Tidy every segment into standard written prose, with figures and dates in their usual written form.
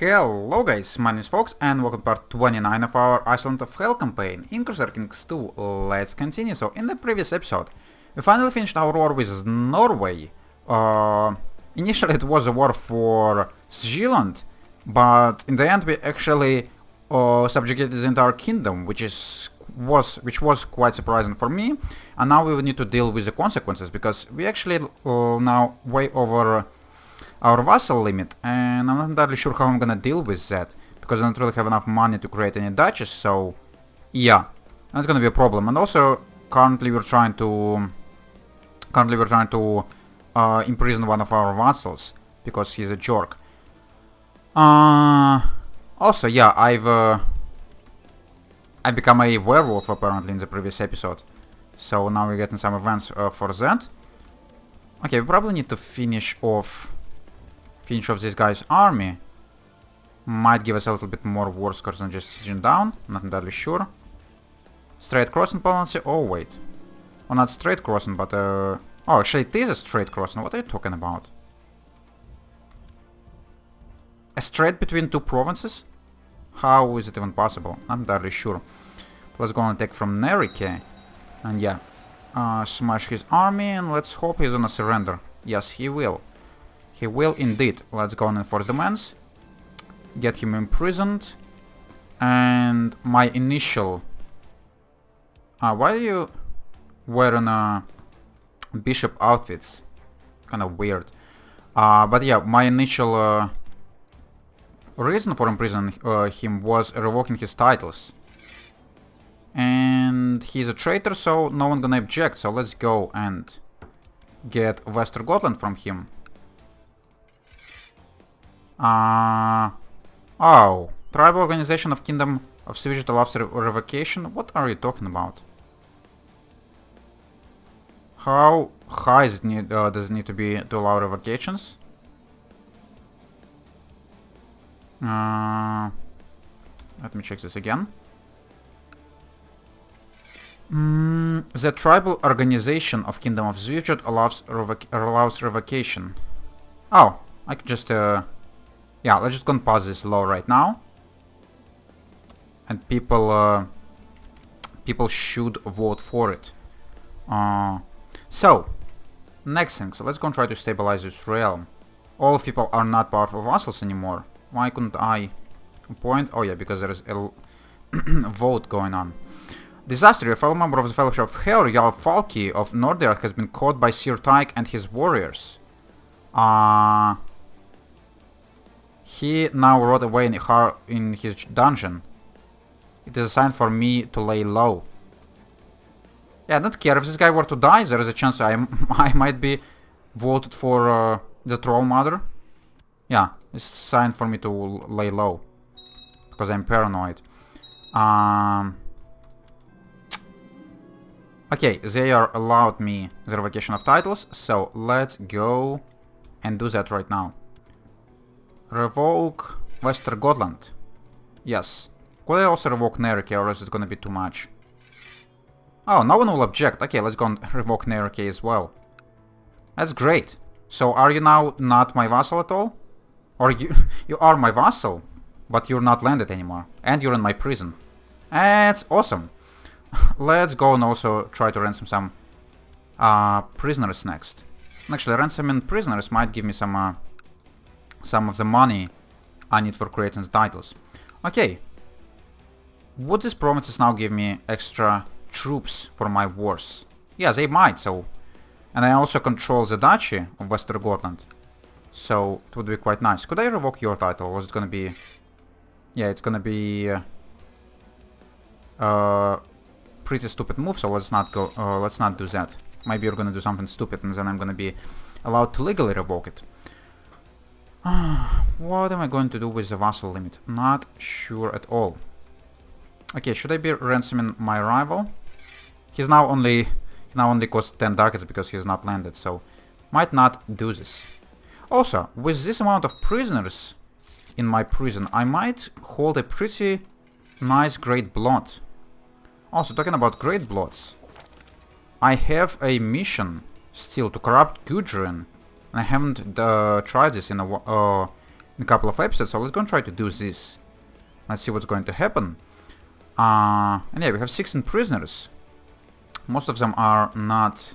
Hello guys, my name is Fox and welcome to part 29 of our Fellowship of Hel campaign in Crusader Kings 2. Let's continue. So in the previous episode we finally finished our war with Norway. Initially it was a war for Zealand, but in the end we actually subjugated the entire kingdom, which was quite surprising for me. And now we will need to deal with the consequences, because we actually now way over our vassal limit, and I'm not entirely sure how I'm gonna deal with that, because I don't really have enough money to create any duchies, so yeah, that's gonna be a problem. And also currently we're trying to imprison one of our vassals because he's a jerk. Also, yeah, I become a werewolf apparently in the previous episode, so now we're getting some events for that. Okay, we probably need to finish off this guy's army. Might give us a little bit more war scores than just sitting down, not entirely sure. Straight crossing policy, oh wait. Well, not straight crossing, but oh, actually it is a straight crossing, what are you talking about? A strait between two provinces? How is it even possible? Not entirely sure. Let's go and attack from Nerike, and yeah, smash his army, and let's hope he's gonna surrender. Yes, he will. He will indeed. Let's go and enforce demands. Get him imprisoned. And my initial... why are you wearing bishop outfits? Kinda weird. But yeah, my initial reason for imprisoning him was revoking his titles. And he's a traitor, so no one gonna object. So let's go and get Western Gotland from him. Oh, tribal organization of Kingdom of Switch allows revocation? What are you talking about? How high does it need to be to allow revocations? Let me check this again. The tribal organization of Kingdom of Zwitchert allows revocation. Oh, I could just yeah, let's just gonna pause this law right now, and people should vote for it. So next thing, so let's go and try to stabilize this realm. All of people are not powerful vassals anymore. Why couldn't I appoint? Oh yeah, because there is a vote going on. Disaster: a fellow member of the Fellowship of Hel, Jarl Falki of Nordirth, has been caught by Sir Tyke and his warriors. He now rode away in his dungeon. It is a sign for me to lay low. Yeah, I don't care. If this guy were to die, there is a chance I might be voted for the Troll Mother. Yeah, it's a sign for me to lay low, because I'm paranoid. Okay, they are allowed me the revocation of titles, so let's go and do that right now. Revoke Western Gotland. Yes. Could I also revoke Nerike, or is it gonna be too much? Oh, no one will object. Okay, let's go and revoke Nerike as well. That's great. So are you now not my vassal at all? Or you are my vassal, but you're not landed anymore. And you're in my prison. That's awesome. Let's go and also try to ransom some prisoners next. Actually, ransoming prisoners might give me some of the money I need for creating the titles. Okay. Would these provinces now give me extra troops for my wars? Yeah, they might, so... And I also control the duchy of Western Gotland, so it would be quite nice. Could I revoke your title, or was it gonna be... Yeah, it's gonna be... pretty stupid move, so let's not go... let's not do that. Maybe you're gonna do something stupid, and then I'm gonna be allowed to legally revoke it. What am I going to do with the vassal limit? Not sure at all. Okay, should I be ransoming my rival? He's now only costs 10 ducats because he's not landed, so might not do this. Also, with this amount of prisoners in my prison, I might hold a pretty nice Great Blood. Also, talking about Great Bloods, I have a mission still to corrupt Gudrun. I haven't tried this in in a couple of episodes, so let's go and try to do this. Let's see what's going to happen. And yeah, we have 16 prisoners. Most of them are not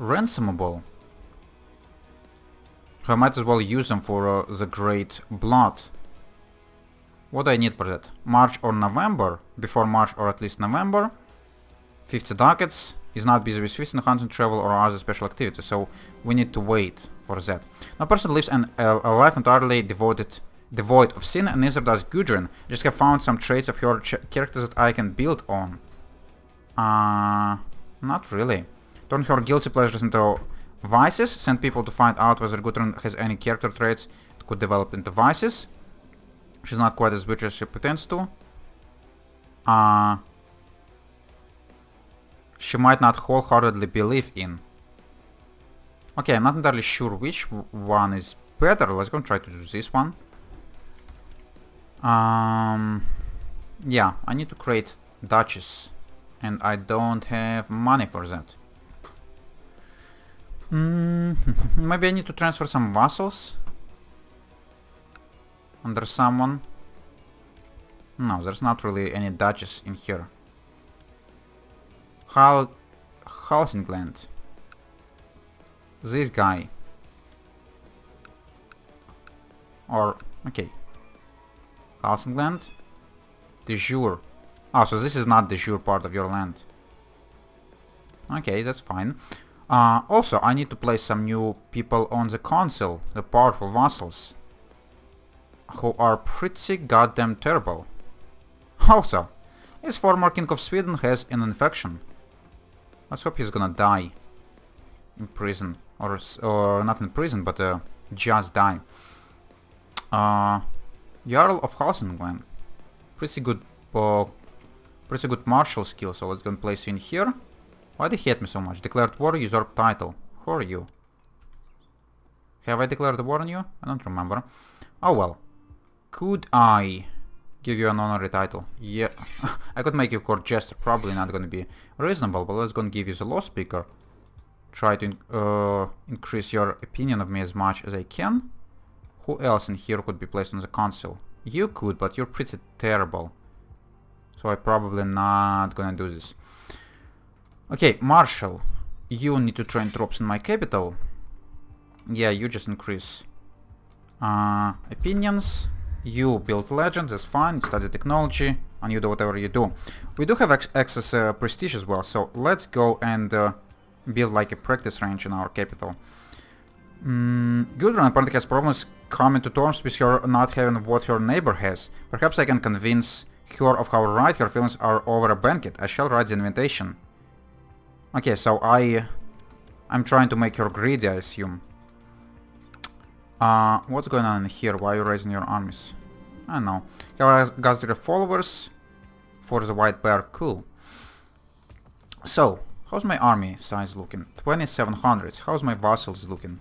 ransomable. So I might as well use them for the Great Blood. What do I need for that? March or November? Before March or at least November. 50 ducats. Is not busy with feasting, hunting, travel or other special activities, so we need to wait for that. No person lives a life entirely devoid of sin, and neither does Gudrun. Just have found some traits of your character that I can build on. Not really. Turn her guilty pleasures into vices. Send people to find out whether Gudrun has any character traits that could develop into vices. She's not quite as witch as she pretends to. She might not wholeheartedly believe in. Okay, I'm not entirely sure which one is better. Let's go and try to do this one. Yeah, I need to create duchies. And I don't have money for that. Maybe I need to transfer some vassals under someone. No, there's not really any duchies in here. Housing land. This guy. Or, okay. Housing land. De jure. Oh, so this is not the jure part of your land. Okay, that's fine. Also, I need to place some new people on the council, the powerful vassals, who are pretty goddamn terrible. Also, this former king of Sweden has an infection. Let's hope he's gonna die in prison, or not in prison, but just die. Jarl of Hausenland, pretty good martial skill. So let's go and place you in here. Why do you hate me so much? Declared war, usurp title. Who are you? Have I declared war on you? I don't remember. Oh well. Could I give you an honorary title? Yeah. I could make you court jester. Probably not gonna be reasonable, but let's go and give you the law speaker. Try to increase your opinion of me as much as I can. Who else in here could be placed on the council? You could, but you're pretty terrible. So I'm probably not gonna do this. Okay, Marshal. You need to train troops in my capital. Yeah, you just increase opinions. You build legends, that's fine. Study technology, and you do whatever you do. We do have excess prestige as well, so let's go and build like a practice range in our capital. Gudrun apparently has problems coming to terms with her not having what her neighbor has. Perhaps I can convince her of how right her feelings are over a banquet. I shall write the invitation. Okay, so I'm trying to make her greedy, I assume. What's going on here? Why are you raising your armies? I don't know. Have got the followers for the white bear. Cool. So, how's my army size looking? 2700. How's my vassals looking?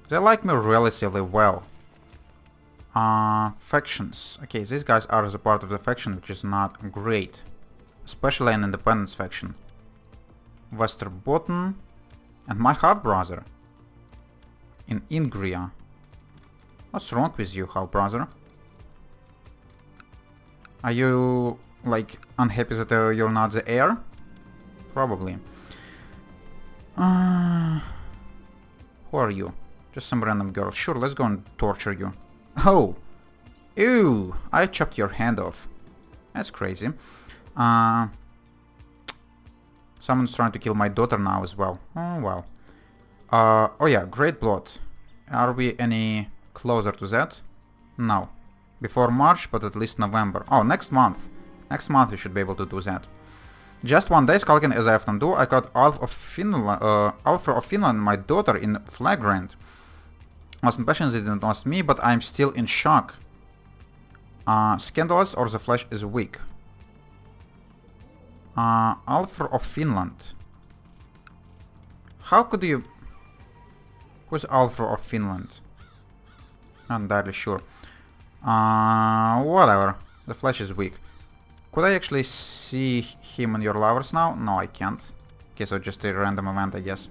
They like me relatively well. Factions. Okay, these guys are the part of the faction which is not great. Especially an independence faction. Westerbotten and my half-brother in Ingria. What's wrong with you, half-brother? Are you, like, unhappy that you're not the heir? Probably. Who are you? Just some random girl. Sure, let's go and torture you. Oh! Ew! I chopped your hand off. That's crazy. Someone's trying to kill my daughter now as well. Oh, well. Oh yeah, Great Blood. Are we any closer to that? No. Before March, but at least November. Oh, next month. Next month we should be able to do that. Just one day, skulking as I often do, I caught Alf of Finland, my daughter, in flagrant. Most impassioned they didn't ask me, but I'm still in shock. Scandalous or the flesh is weak? Alfred of Finland. How could you... Who's Alfred of Finland? Not entirely sure. Whatever. The flesh is weak. Could I actually see him and your lovers now? No, I can't. Okay, so just a random event, I guess.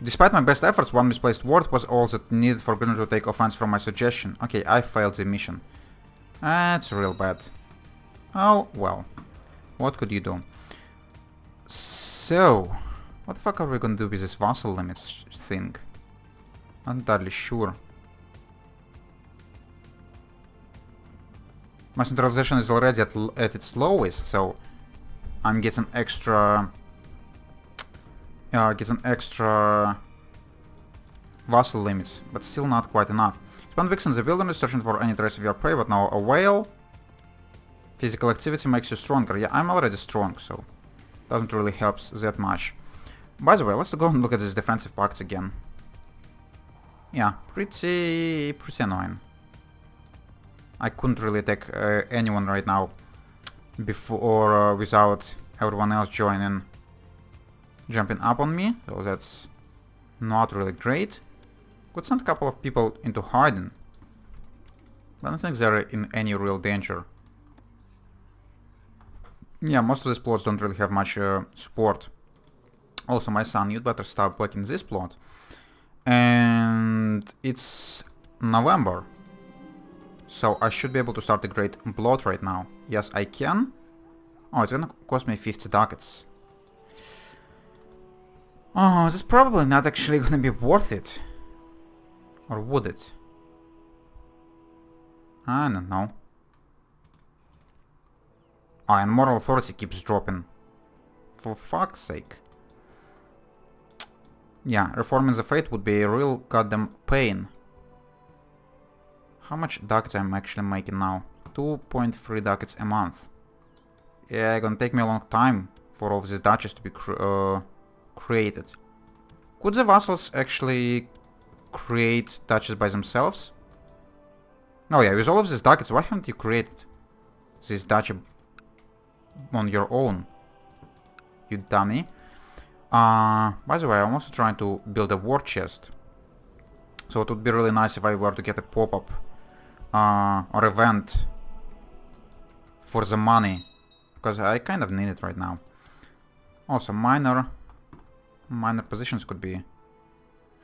Despite my best efforts, one misplaced word was all that needed for Green to take offense from my suggestion. Okay, I failed the mission. That's real bad. Oh, well. What could you do? So, what the fuck are we gonna do with this vassal limits thing? Not entirely sure. My centralization is already at its lowest, so I'm getting extra... vassal limits, but still not quite enough. Spend weeks in the wilderness searching for any trace of your prey, but now a whale. Physical activity makes you stronger. Yeah, I'm already strong, so doesn't really help that much. By the way, let's go and look at these defensive pacts again. Yeah, pretty annoying. I couldn't really attack anyone right now before without everyone else jumping up on me, so that's not really great. Could send a couple of people into hiding, but I don't think they're in any real danger. Yeah, most of these plots don't really have much support. Also, my son, you'd better start blocking this plot. And it's November, so I should be able to start a great plot right now. Yes, I can. Oh, it's gonna cost me 50 ducats. Oh, this is probably not actually gonna be worth it. Or would it? I don't know. Oh, and moral authority keeps dropping. For fuck's sake. Yeah, reforming the fate would be a real goddamn pain. How much ducats I'm actually making now? 2.3 ducats a month. Yeah, gonna take me a long time for all of these duchies to be created. Could the vassals actually create duchies by themselves? Oh yeah, with all of these ducats, why haven't you created this duchy on your own? You dummy. By the way, I'm also trying to build a war chest. So it would be really nice if I were to get a pop-up or event for the money, because I kind of need it right now. Also, minor positions could be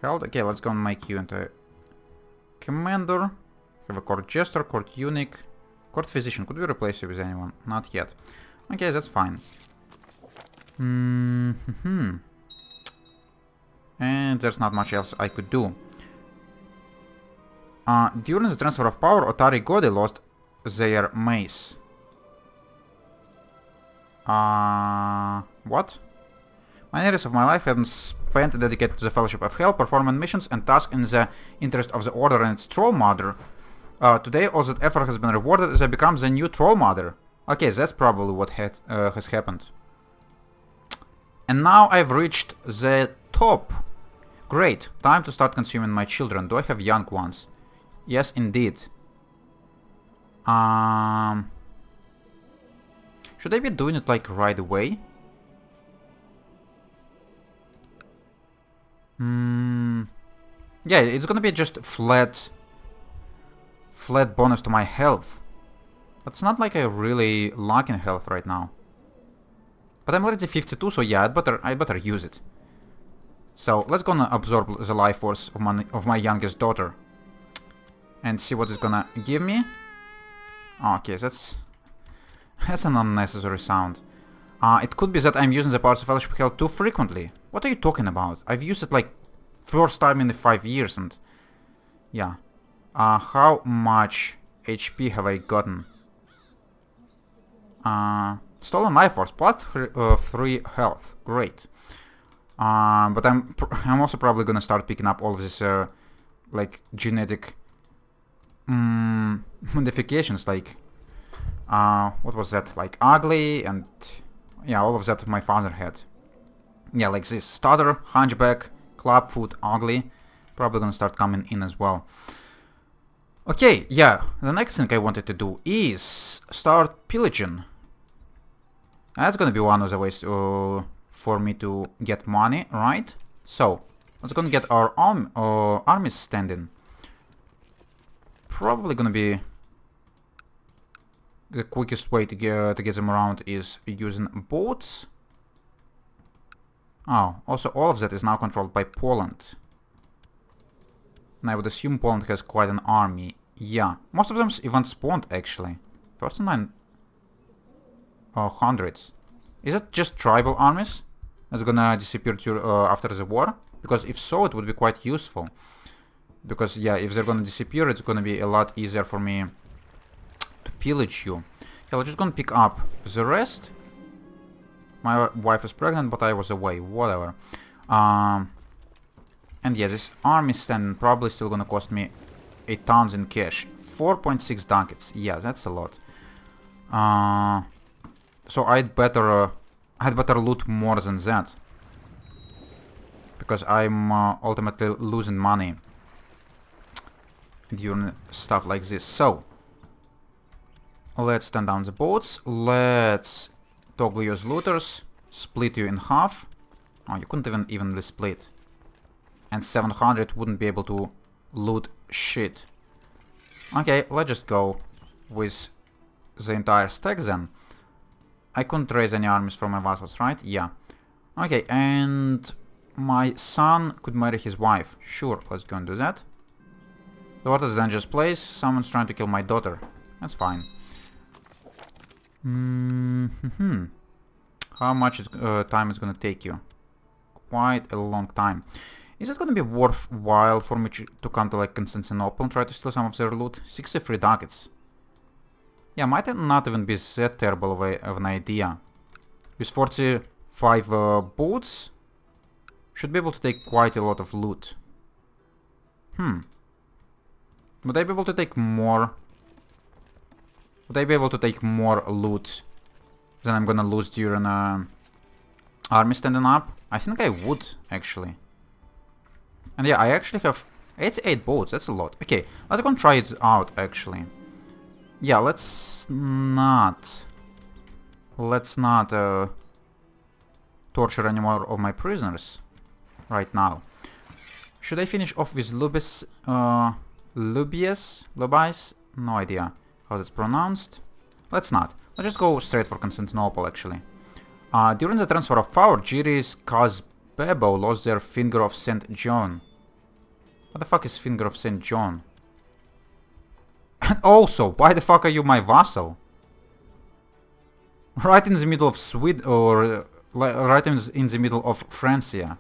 held. Okay, let's go and make you into a commander. Have a court jester, court eunuch, court physician. Could we replace you with anyone? Not yet. Okay, that's fine. And there's not much else I could do. During the transfer of power, Otari Godi lost their mace. What? Many years of my life have been spent dedicated to the Fellowship of Hel, performing missions and tasks in the interest of the Order and its Troll Mother. Today, all that effort has been rewarded as I become the new Troll Mother. Okay, that's probably what has happened. And now I've reached the top. Great, time to start consuming my children. Do I have young ones? Yes, indeed. Should I be doing it like right away? Yeah, it's gonna be just flat bonus to my health. That's not like I really lack in health right now. But I'm already 52, so yeah, I'd better use it. So let's gonna absorb the life force of my youngest daughter and see what it's gonna give me. Okay, that's an unnecessary sound. It could be that I'm using the powers of Fellowship of Hel too frequently. What are you talking about? I've used it like first time in the 5 years, and yeah. How much HP have I gotten? Stolen life force, plus 3 health. Great. But I'm also probably gonna start picking up all of this like genetic modifications, like what was that? Like ugly, and yeah, all of that my father had. Yeah, like this stutter, hunchback, clubfoot, ugly. Probably gonna start coming in as well. Okay, yeah, the next thing I wanted to do is start pillaging. That's gonna be one of the ways for me to get money, right? So, let's gonna get our armies standing. Probably gonna be the quickest way to get them around is using boats. Oh, also all of that is now controlled by Poland. And I would assume Poland has quite an army. Yeah, most of them even spawned actually. 39 hundreds. Is it just tribal armies that's gonna disappear after the war? Because if so, it would be quite useful. Because yeah, if they're gonna disappear, it's gonna be a lot easier for me to pillage you. Yeah, we're just gonna pick up the rest. My wife is pregnant, but I was away. Whatever. And yeah, this army stand probably still gonna cost me 8 tons in cash. 4.6 ducats. Yeah, that's a lot. So I'd better loot more than that, because I'm ultimately losing money during stuff like this. So let's stand down the boats. Let's toggle use looters. Split you in half. Oh, you couldn't even evenly split. And 700 wouldn't be able to loot shit. Okay, let's just go with the entire stack then. I couldn't raise any armies from my vassals, right? Yeah. Okay, and my son could marry his wife. Sure, let's go and do that. So what is a dangerous place? Someone's trying to kill my daughter. That's fine. How much time is gonna take you? Quite a long time. Is it gonna be worthwhile for me to come to like Constantinople and try to steal some of their loot? 63 ducats. Yeah, might not even be that terrible of an idea. With 45 boats, should be able to take quite a lot of loot. Would I be able to take more? Would I be able to take more loot than I'm gonna lose during army standing up? I think I would, actually. And yeah, I actually have 88 boats, that's a lot. Okay, let's go and try it out, actually. Yeah, let's not torture any more of my prisoners right now. Should I finish off with Lubies? No idea how that's pronounced. Let's not. Let's just go straight for Constantinople, actually. During the transfer of power, Giris Kazbebo lost their finger of St. John. What the fuck is finger of St. John? And also, why the fuck are you my vassal? Right in the middle of Sweden, or right in the middle of Francia.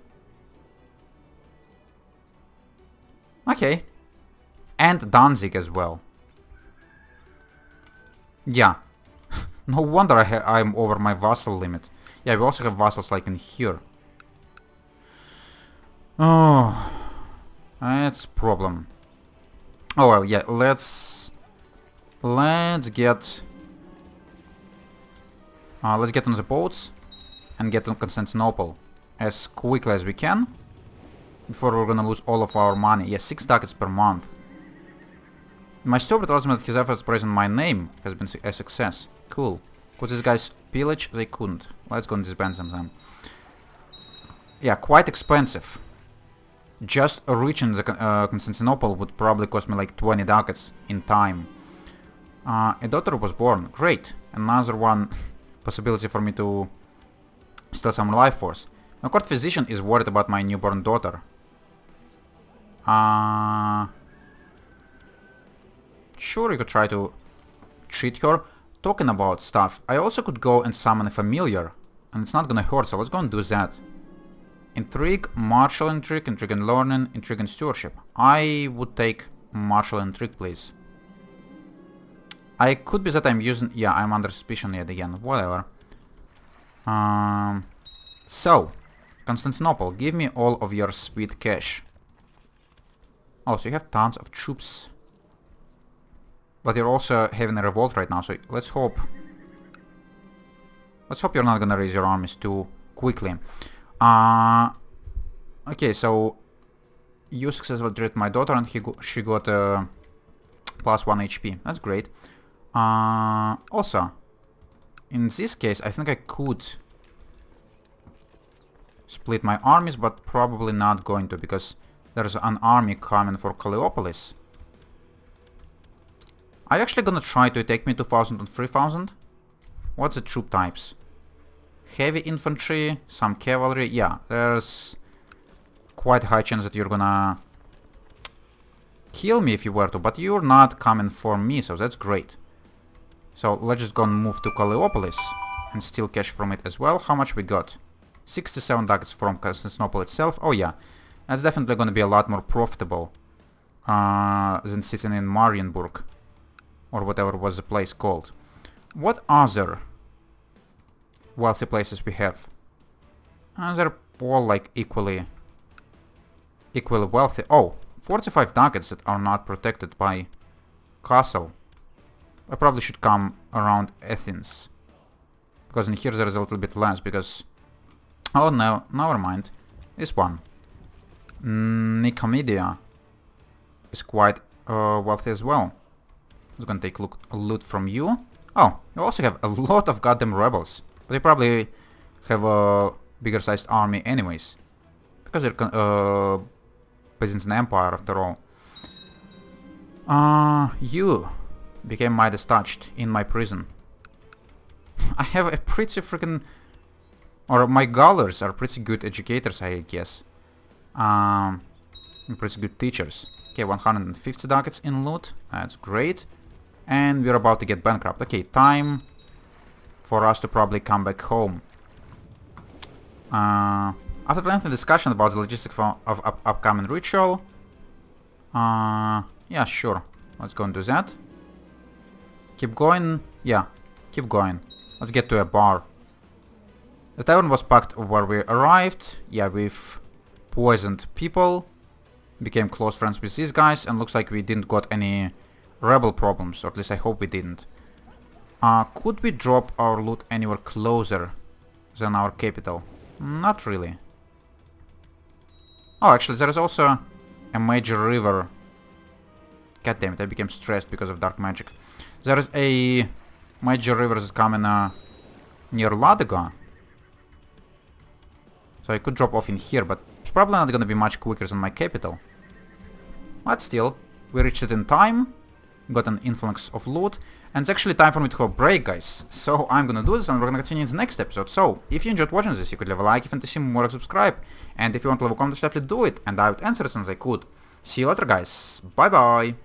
Okay. And Danzig as well. Yeah. No wonder I'm over my vassal limit. Yeah, we also have vassals like in here. Oh, that's a problem. Oh well, yeah, let's get on the boats and get to Constantinople as quickly as we can before we're gonna lose all of our money. Yeah, 6 ducats per month. My steward tells me that his efforts praising my name has been a success. Cool. Could these guys pillage? They couldn't. Let's go and disband them then. Yeah, quite expensive. Just reaching the Constantinople would probably cost me like 20 ducats in time. A daughter was born. Great. Another one possibility for me to steal some life force. My court physician is worried about my newborn daughter. Sure, you could try to treat her. Talking about stuff, I also could go and summon a familiar. And it's not gonna hurt, so let's go and do that. Intrigue, martial intrigue, intrigue and learning, intrigue and stewardship. I would take martial intrigue, please. I could be that I'm using... Yeah, I'm under suspicion yet again. Whatever. So, Constantinople, give me all of your sweet cash. Oh, so you have tons of troops. But you're also having a revolt right now, so let's hope... Let's hope you're not gonna raise your armies too quickly. Okay, so... You successfully treated my daughter and she got +1 HP. That's great. Also, in this case, I think I could split my armies, but probably not going to, because there's an army coming for Calliopolis. Are you actually gonna try to attack me 2000 and 3000? What's the troop types? heavy infantry, some cavalry. Yeah, there's quite high chance that you're gonna kill me if you were to, but you're not coming for me, so that's great. So let's just go and move to Calliopolis and steal cash from it as well. How much we got? 67 ducats from Constantinople itself. Oh yeah, that's definitely gonna be a lot more profitable than sitting in Marienburg or whatever was the place called. What other wealthy places we have? They're all like equally wealthy. Oh, 45 ducats that are not protected by castle. I probably should come around Athens, because in here there is a little bit less, because... Oh no, never mind. This one. Nicomedia is quite wealthy as well. I'm gonna take a loot from you. Oh, you also have a lot of goddamn rebels. But you probably have a bigger sized army anyways, because you're Byzantine Empire after all. You became Midas touched in my prison. I have a pretty freaking... Or my Gallers are pretty good educators, I guess. Pretty good teachers. Okay, 150 ducats in loot. That's great. And we're about to get bankrupt. Okay, time for us to probably come back home. After lengthy discussion about the logistics of upcoming ritual, yeah, sure. Let's go and do that. Keep going. Yeah, keep going. Let's get to a bar. The tavern was packed where we arrived. Yeah, we've poisoned people. Became close friends with these guys, and looks like we didn't got any rebel problems, or at least I hope we didn't. Could we drop our loot anywhere closer than our capital? Not really. Oh, actually, there is also a major river. God damn it, I became stressed because of dark magic. There is a major river that's coming near Ladoga. So I could drop off in here, but it's probably not gonna be much quicker than my capital. But still, we reached it in time. Got an influx of loot. And it's actually time for me to have a break, guys. So I'm gonna do this and we're gonna continue in the next episode. So, if you enjoyed watching this, you could leave a like. If you want to see more, subscribe. And if you want to leave a comment, definitely do it. And I would answer as soon as I could. See you later, guys. Bye bye.